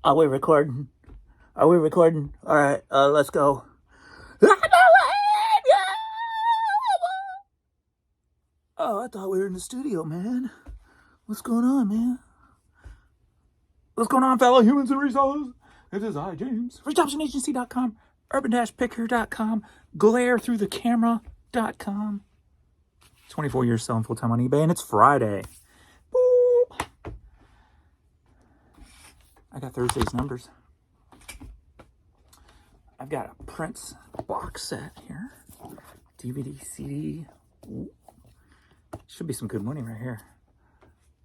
Are we recording? Are we recording? All right, let's go. Oh, I thought we were in the studio, man. What's going on, man? What's going on, fellow humans and resellers? It is I, James. RedemptionAgency.com, urban-picker.com, glarethroughthecamera.com. 24 years selling full-time on eBay, and it's Friday. Boop. I got Thursday's numbers. I've got a Prince box set here. DVD, CD. Ooh. Should be some good money right here.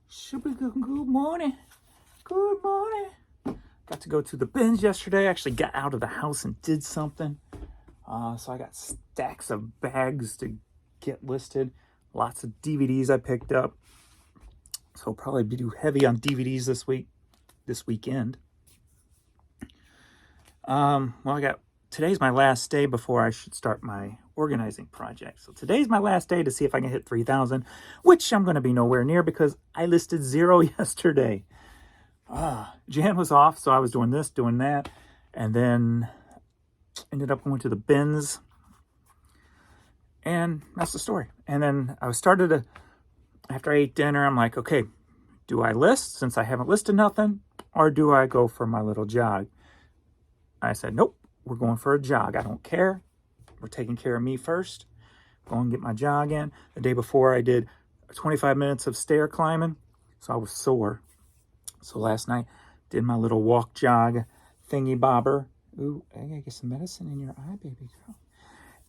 Should be good money. Good morning. Got to go to the bins yesterday. Actually got out of the house and did something. So I got stacks of bags to get listed. Lots of DVDs I picked up. So I'll probably do heavy on DVDs this weekend. Today's my last day before I should start my organizing project. So today's my last day to see if I can hit 3,000, which I'm going to be nowhere near because I listed 0 yesterday. Jan was off, so I was doing this, doing that, and then ended up going to the bins, and that's the story. And then after I ate dinner, I'm like, okay, do I list since I haven't listed nothing, or do I go for my little jog? I said, nope, we're going for a jog. I don't care. We're taking care of me first. Go and get my jog in. The day before, I did 25 minutes of stair climbing, so I was sore. So last night, did my little walk jog thingy bobber. Ooh, I gotta get some medicine in your eye, baby girl.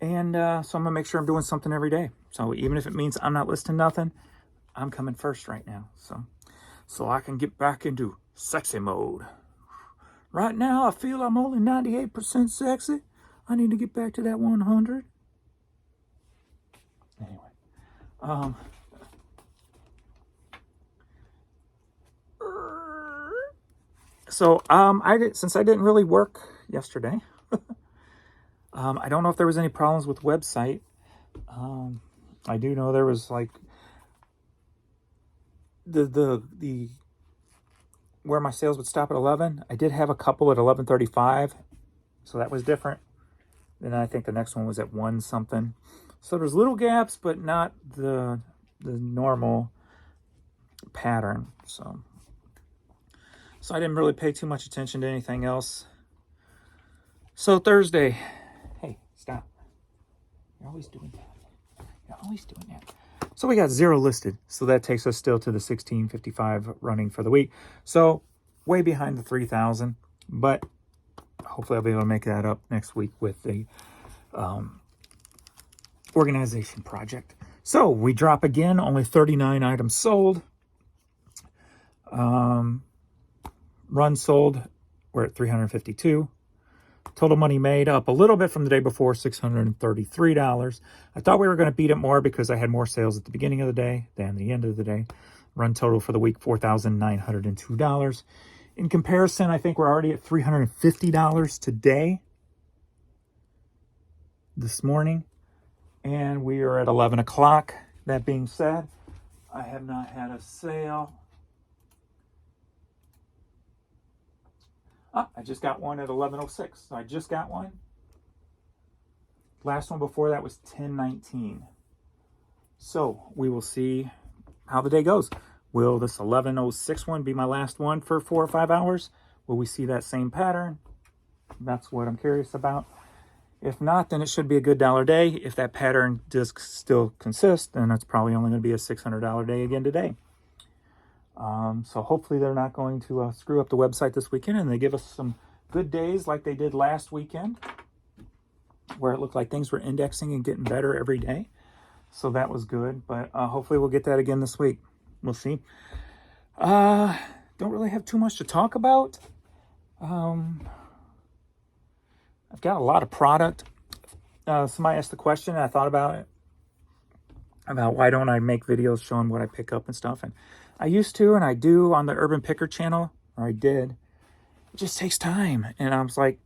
And so I'm gonna make sure I'm doing something every day. So even if it means I'm not listing nothing, I'm coming first right now. So I can get back into sexy mode. Right now, I feel I'm only 98% sexy. I need to get back to that 100. Anyway, So since I didn't really work yesterday, I don't know if there was any problems with the website. I do know there was like the where my sales would stop at 11. I did have a couple at 11:35, so that was different. Then I think the next one was at 1 something. So there's little gaps, but not the normal pattern. So I didn't really pay too much attention to anything else. So Thursday, hey, stop. You're always doing that. So we got 0 listed. So that takes us still to the 1655 running for the week. So way behind the 3,000, but hopefully I'll be able to make that up next week with the organization project. So we drop again, only 39 items sold. Run sold, we're at 352. Total money made up a little bit from the day before, $633. I thought we were going to beat it more because I had more sales at the beginning of the day than the end of the day. Run total for the week, $4,902. In comparison, I think we're already at $350 today, this morning, and we are at 11 o'clock. That being said, I have not had a sale. I just got one at 11:06. So I just got one. Last one before that was 10:19. So we will see how the day goes. Will this 11:06 one be my last one for 4 or 5 hours? Will we see that same pattern? That's what I'm curious about. If not, then it should be a good dollar day. If that pattern does still consist, then it's probably only going to be a $600 day again today. So hopefully they're not going to screw up the website this weekend, and they give us some good days like they did last weekend, where it looked like things were indexing and getting better every day. So that was good, but hopefully we'll get that again this week. We'll see. Don't really have too much to talk about. I've got a lot of product. Somebody asked the question, and I thought about it, about why don't I make videos showing what I pick up and stuff. And I used to, and I do on the Urban Picker channel, or I did. It just takes time. And I was like,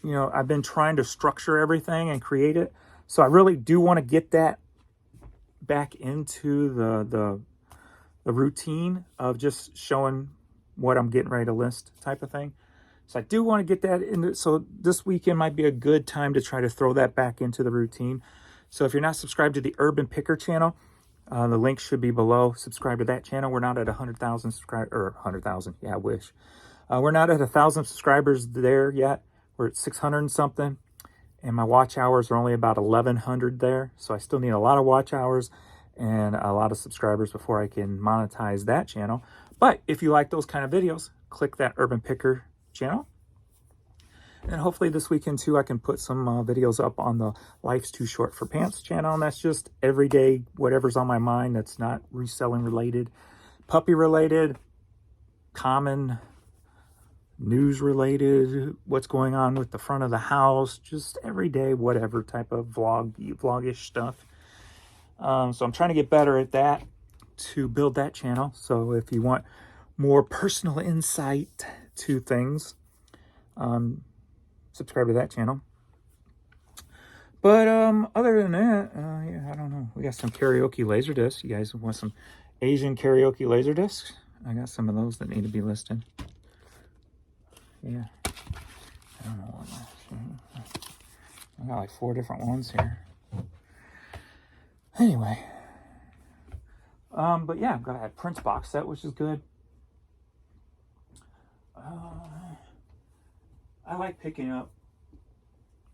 I've been trying to structure everything and create it. So I really do want to get that back into the routine of just showing what I'm getting ready to list type of thing. So I do want to get that in. So this weekend might be a good time to try to throw that back into the routine. So if you're not subscribed to the Urban Picker channel, the link should be below. Subscribe to that channel. We're not at 100,000 subscribers, or 100,000. Yeah, I wish. We're not at 1,000 subscribers there yet. We're at 600 and something. And my watch hours are only about 1,100 there. So I still need a lot of watch hours and a lot of subscribers before I can monetize that channel. But if you like those kind of videos, click that Urban Picker channel. And hopefully this weekend too, I can put some videos up on the Life's Too Short for Pants channel. And that's just everyday, whatever's on my mind that's not reselling related, puppy related, common news related, what's going on with the front of the house, just everyday, whatever type of vlogish stuff. So I'm trying to get better at that to build that channel. So if you want more personal insight to things, subscribe to that channel. But other than that, yeah, I don't know. We got some karaoke laser discs. You guys want some Asian karaoke laser discs? I got some of those that need to be listed. Yeah. I don't know what. I got like 4 different ones here. Anyway. But yeah, I've got a Prince box set, which is good. I like picking up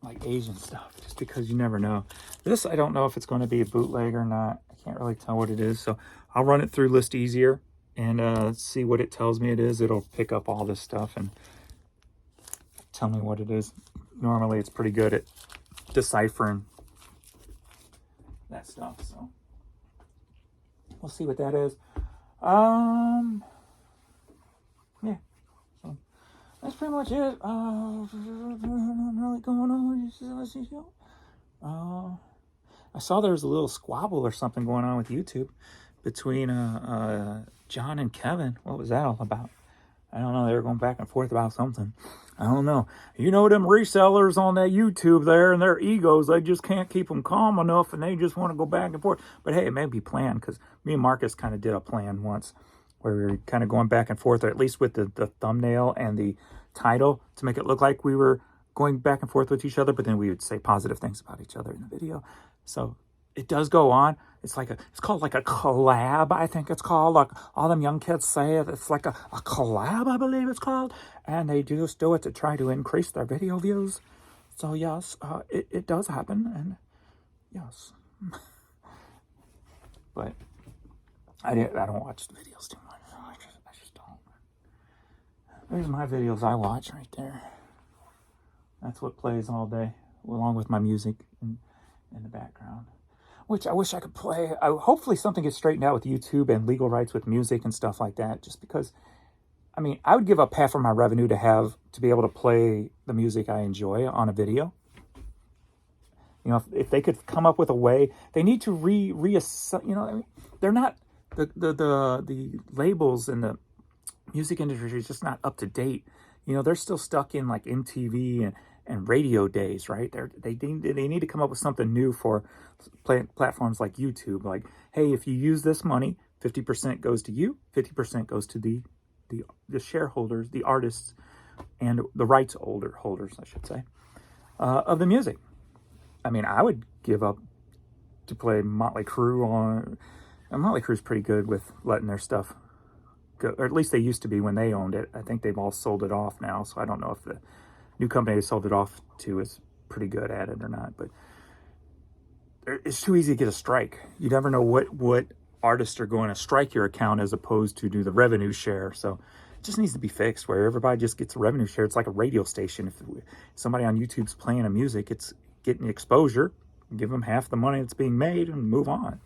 like Asian stuff just because you never know. This, I don't know if it's going to be a bootleg or not. I can't really tell what it is. So I'll run it through List Easier and see what it tells me it is. It'll pick up all this stuff and tell me what it is. Normally it's pretty good at deciphering that stuff. So we'll see what that is. Yeah. So that's pretty much it. Nothing really going on. I saw there was a little squabble or something going on with YouTube between John and Kevin. What was that all about? I don't know. They were going back and forth about something. I don't know. You know, them resellers on that YouTube there and their egos, they just can't keep them calm enough and they just want to go back and forth. But hey, it may be planned because me and Marcus kind of did a plan once where we were kind of going back and forth, or at least with the thumbnail and the title to make it look like we were going back and forth with each other, but then we would say positive things about each other in the video. So it does go on. It's called like a collab, I think it's called. Like all them young kids say it. It's like a collab, I believe it's called. And they just do it to try to increase their video views. So yes, it does happen. And yes. But I don't watch the videos too much. I just don't. There's my videos I watch right there. That's what plays all day, along with my music in the background. Which I wish I could play. Hopefully something gets straightened out with YouTube and legal rights with music and stuff like that. Just because, I mean, I would give up half of my revenue to be able to play the music I enjoy on a video. You know, if they could come up with a way, they need to reassess. You know, I mean, they're not the labels in the music industry is just not up to date. You know, they're still stuck in like MTV and radio days, right? They need to come up with something new for platforms like YouTube. Like, hey, if you use this money, 50% goes to you, 50% goes to the shareholders, the artists, and the rights holders, I should say, of the music. I mean, I would give up to play Motley Crue on. And Motley Crue's pretty good with letting their stuff go, or at least they used to be when they owned it. I think they've all sold it off now, so I don't know if the new company they sold it off to is pretty good at it or not. But it's too easy to get a strike. You never know what artists are going to strike your account as opposed to do the revenue share. So it just needs to be fixed where everybody just gets a revenue share. It's like a radio station. If somebody on YouTube's playing a music, it's getting exposure. Give them half the money that's being made and move on.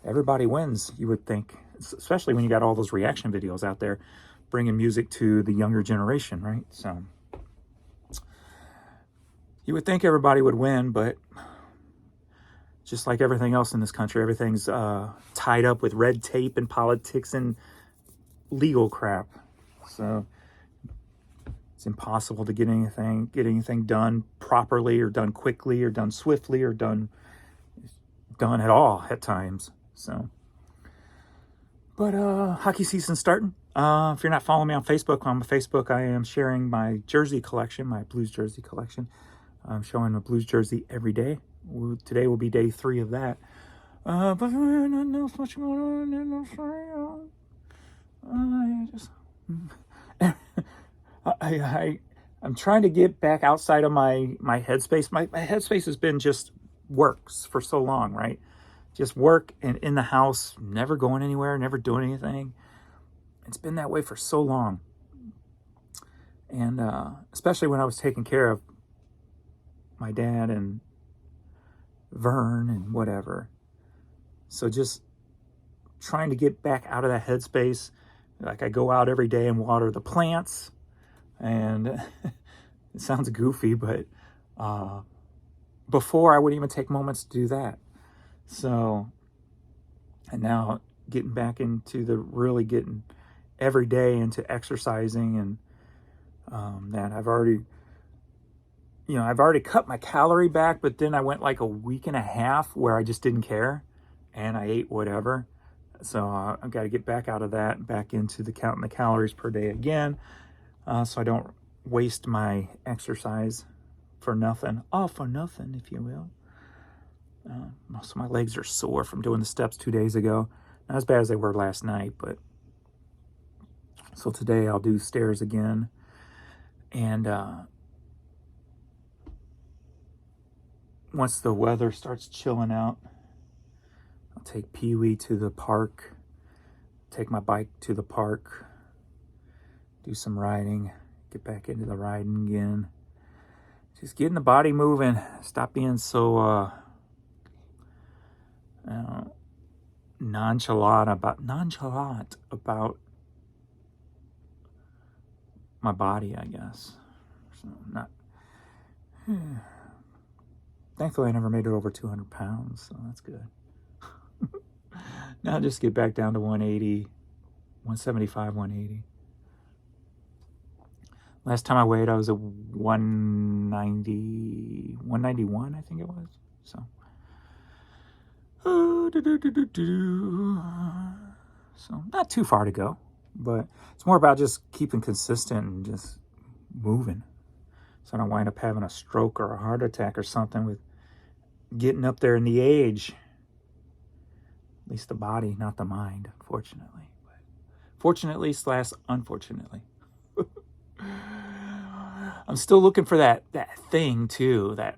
Everybody wins, you would think, especially when you got all those reaction videos out there bringing music to the younger generation, right? So you would think everybody would win, but just like everything else in this country, everything's tied up with red tape and politics and legal crap. So it's impossible to get anything done properly or done quickly or done swiftly or done at all at times. So, but hockey season's starting. If you're not following me on Facebook, I am sharing my jersey collection, my blues jersey collection. I'm showing a blues jersey every day. Today will be day 3 of that. But I don't know much going on in Australia. I'm trying to get back outside of my headspace. My headspace has been just works for so long, right? Just work and in the house, never going anywhere, never doing anything. It's been that way for so long. And especially when I was taking care of my dad and Vern and whatever. So just trying to get back out of that headspace. Like I go out every day and water the plants. And it sounds goofy, but before I wouldn't even take moments to do that. So, and now getting back into really getting every day into exercising and that I've already cut my calorie back, but then I went like a week and a half where I just didn't care and I ate whatever. So I've got to get back out of that, back into the counting the calories per day again. So I don't waste my exercise for nothing. All for nothing, if you will. Most of my legs are sore from doing the steps 2 days ago. Not as bad as they were last night, but... So today I'll do stairs again. And once the weather starts chilling out, I'll take Pee-wee to the park. Take my bike to the park. Do some riding, get back into the riding again. Just getting the body moving. Stop being so nonchalant about my body, I guess. So thankfully I never made it over 200 pounds, so that's good. Now just get back down to 180, 175, 180. Last time I weighed, I was at 190, 191, I think it was. So, so not too far to go, but it's more about just keeping consistent and just moving. So I don't wind up having a stroke or a heart attack or something with getting up there in the age. At least the body, not the mind, unfortunately. But fortunately / unfortunately. I'm still looking for that thing too, that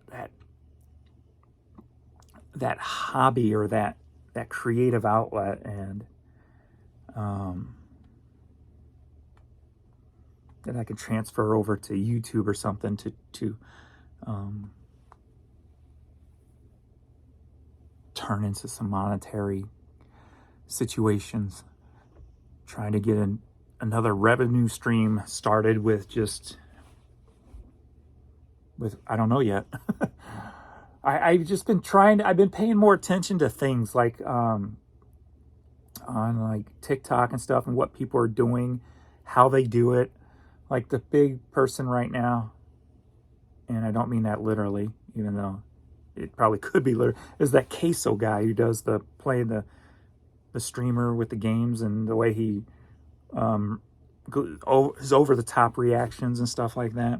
hobby or that creative outlet, and that I can transfer over to YouTube or something to turn into some monetary situations. Trying to get another revenue stream started with I don't know yet. I've just been I've been paying more attention to things like on like TikTok and stuff, and what people are doing, how they do it. Like the big person right now, and I don't mean that literally, even though it probably could be literal, is that queso guy who does the streamer with the games, and the way he his over-the-top reactions and stuff like that.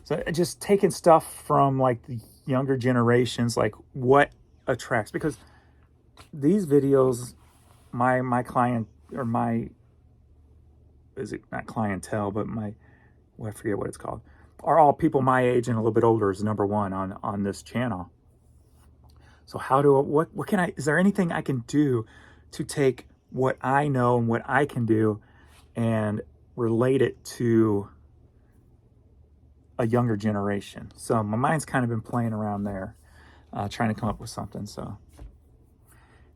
So just taking stuff from like the younger generations, like what attracts, because these videos, my client, or my, is it not clientele, but I forget what it's called, are all people my age and a little bit older is number one on this channel. So what can is there anything I can do to take what I know and what I can do and relate it to a younger generation? So my mind's kind of been playing around there, trying to come up with something. So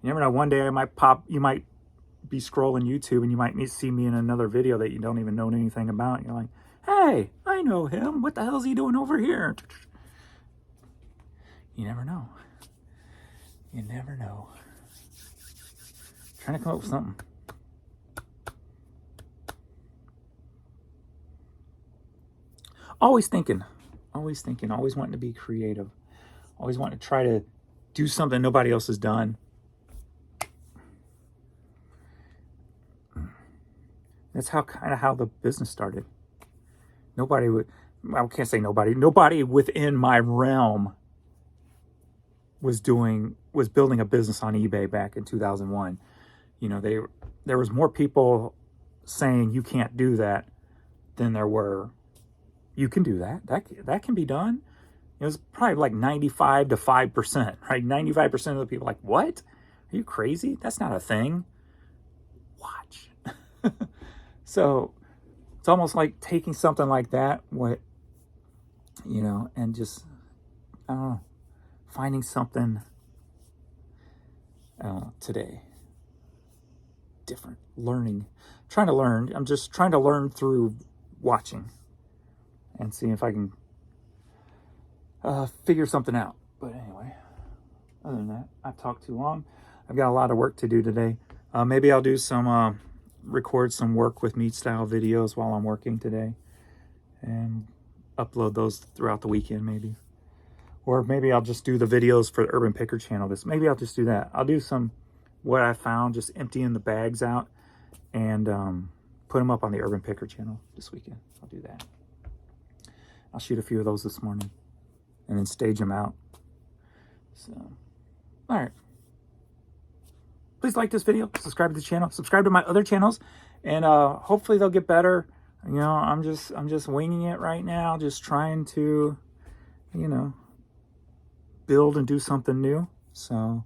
you never know, one day you might be scrolling YouTube and you might see me in another video that you don't even know anything about. You're like, hey, I know him. What the hell is he doing over here? You never know. You never know. Trying to come up with something. Always thinking, always wanting to be creative, always wanting to try to do something nobody else has done. That's kind of how the business started. Nobody would, I can't say nobody within my realm was building a business on eBay back in 2001. You know, there was more people saying you can't do that than there were you can do that. That can be done. It was probably like 95 to 5%, right? 95% of the people like, what? Are you crazy? That's not a thing. Watch. So it's almost like taking something like that, and just, I don't know, finding something today different, trying to learn. I'm just trying to learn through watching and seeing if I can figure something out. But anyway, other than that, I've talked too long. I've got a lot of work to do today. Maybe I'll do some, record some work with meat style videos while I'm working today and upload those throughout the weekend maybe. Or maybe I'll just do the videos for the Urban Picker channel. Maybe I'll just do that. I'll do some what I found, just emptying the bags out and put them up on the Urban Picker channel this weekend. I'll do that. I'll shoot a few of those this morning and then stage them out. So, all right. Please like this video, subscribe to the channel, subscribe to my other channels, and hopefully they'll get better. You know, I'm just winging it right now, just trying to, build and do something new. So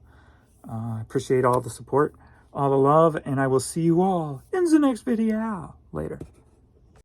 I appreciate all the support, all the love, and I will see you all in the next video. Later.